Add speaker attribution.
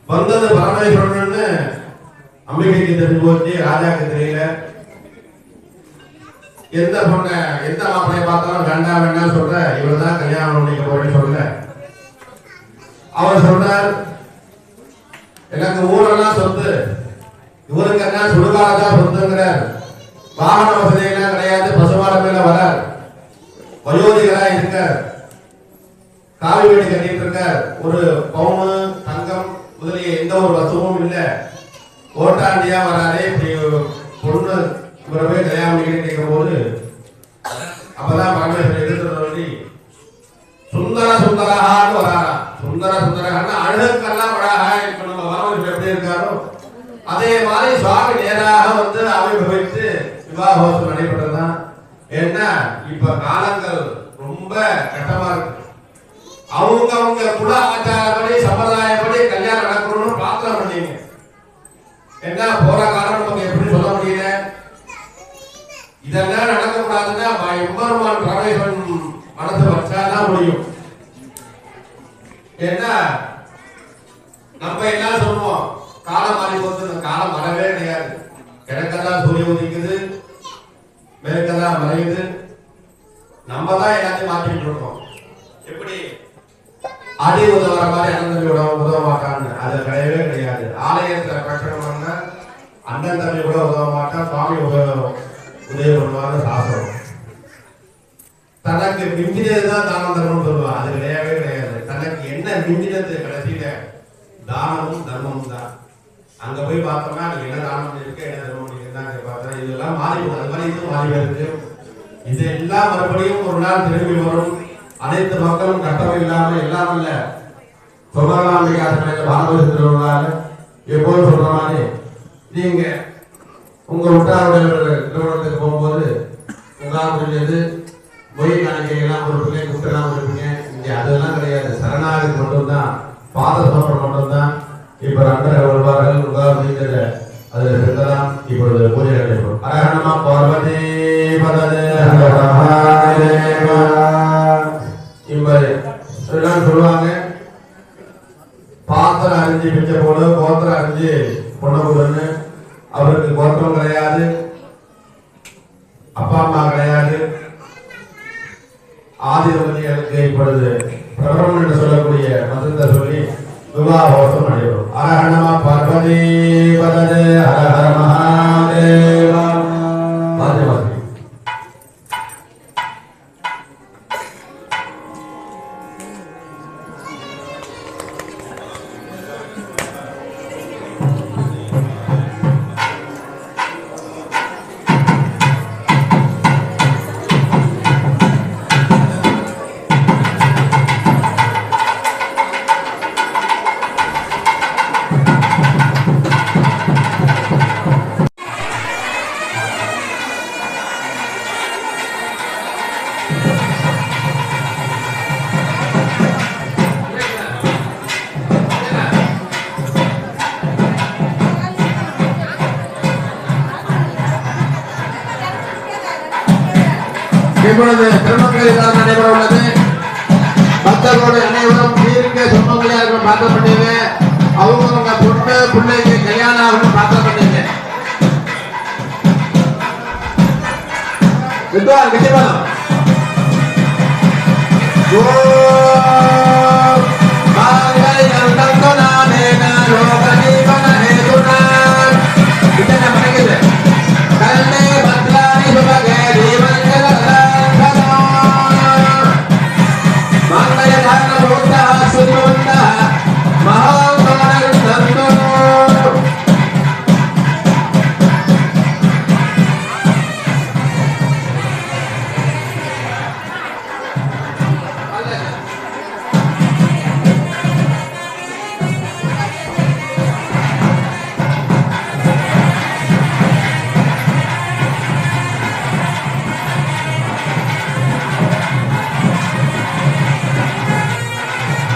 Speaker 1: வந்தது பரமேஸ்வரன் அம்பிகைக்கு தெரிஞ்சு போச்சு, ராஜாக்கு தெரியல. எந்த பொண்ண எந்த மாப்பிளைய பார்த்தாலும் வேண்டாம் வேண்டாம் சொல்ற, இவர்தான் கல்யாணம் பண்ணிக்க போறேன்னு சொல்ல. அவர் சொல்றார், எனக்கு ஊரெல்லாம் சொத்து, இவருக்கு என்ன சுடுகாலதான் சொத்துங்கிறார். வாகன வசதி எல்லாம் கிடையாது, பசுமாட மேல வரார், வயோதிகரா இருக்கார், காவி வீடு கட்டிட்டு இருக்கார், ஒரு பவுனு தங்கம் முதலிய எந்த ஒரு வசமும் இல்ல, ஓட்டாண்டியா வராரே. இப்படி பொண்ணு இவரவே கல்யாணம் பண்ணிக்கிட்டு கேட்கும் போது அப்பதான் பரமேஸ்வரன் எதிர்த்து சொல்லி சுந்தர சுந்தரகான்னு வராரா. சுந்தர சுந்தரகான்னு அழகுக்கெல்லாம் பழகா. இப்ப நம்ம விவாகோசம் நடைபெற்றதுதான். ஏன்னா இப்ப காலங்கள் ரொம்ப கட்டமா இருக்கு. அவங்க குல ஆச்சாரப்படி சம்பிரதாயப்படி கல்யாணம் நடக்கணும்னு பிரார்த்தனை பண்ணீங்க. என்ன போற காலம் நமக்கு எப்படி சொல்ல முடியல? இதெல்லாம் நடக்கக்கூடாதுன்னா எம்பெருமான் பரமேஸ்வரன் மனசு வச்சாதான் முடியும். ஏன்னா நம்ம எல்லாம் சொல்லுவோம் காலம் மாறி போது, காலம் வரவே கிடையாது. கிழக்கதான் சூரிய உதிக்குது, மேற்கதான் மறையுது. நம்ம தான் எல்லாத்தையும் மாற்றிட்டு இருக்கோம். எப்படி அடி உதவுற மாதிரி அண்ணன் உதவ மாட்டான்னு அது கிடையவே கிடையாது. ஆலயத்துல பிரச்சனை பண்ண அண்ணன் தம்பி கூட உதவ மாட்டான், சுவாமி உதவி பண்ணுவாங்க சாஸ்திரம். தனக்கு மிஞ்சினதுதான் தானம் தர்மம் சொல்லுவான், அது கிடையவே கிடையாது. தனக்கு என்ன மிஞ்சினது கடைசியில தானமும் தர்மமும் தான். அங்க போய் பார்த்தோம்னா நீ என்ன தானம் பண்ணிருக்க, என்ன தர்மம் பண்ணிருக்கா பார்த்தா இதெல்லாம் மாறி போகுது. அது மாதிரி இதுவும் மாறி வருது. இதெல்லாம் மறுபடியும் ஒரு நாள் திரும்பி வரும். அனைத்து மக்களும் கட்டணம் இல்லாம எல்லாம் இல்ல சுமரலாம்பிகா பாரம்பரிய திருவிழால எப்போது சொல்ற மாதிரி நீங்க உங்க உற்றாருடைய திருமணத்துக்கு போகும்போது உங்காமுடிஞ்சது மொய் கணக்கையெல்லாம் கொடுப்பீங்க, குட்டெல்லாம் கொடுப்பீங்க. இங்க அதெல்லாம் கிடையாது. சரணாகதி மட்டும்தான், பாத சமர்ப்பணம் மட்டும்தான். இப்ப அண்டரை வருவார்கள் உங்காமுடிஞ்சது அதுல சென்றலாம். இப்பொழுது பூஜை நடைபெறும். அரகணமா பார்வதி பததே சொல்லுவாங்க. பாத்திரம் அறிஞ்சு பிச்சை போடு, கோத்திரம் அறிஞ்சு பொண்ணு கொடுன்னு. அவருக்கு கோத்திரம் கிடையாது, அப்பா அம்மா கிடையாது. ஆதிதமதிகளுக்கு இப்பொழுது பிரபலம் என்று சொல்லக்கூடிய மதத்தை சொல்லி விவாகோசம் நடைபெறும். அரஹணமா பார்வதி பததே ஹர ஹர மகாதேவா. இப்பொழுது திருமணங்களில் நடைபெற உள்ளது. பக்தர்களோடு அனைவரும் தீர்க்க சொந்தங்களையாக பார்க்க பண்ணீங்க. அவங்க பொண்ணு பிள்ளைக்கு கல்யாணம் ஆகணும் பார்க்க பண்ணீங்க. விஜயபாலம்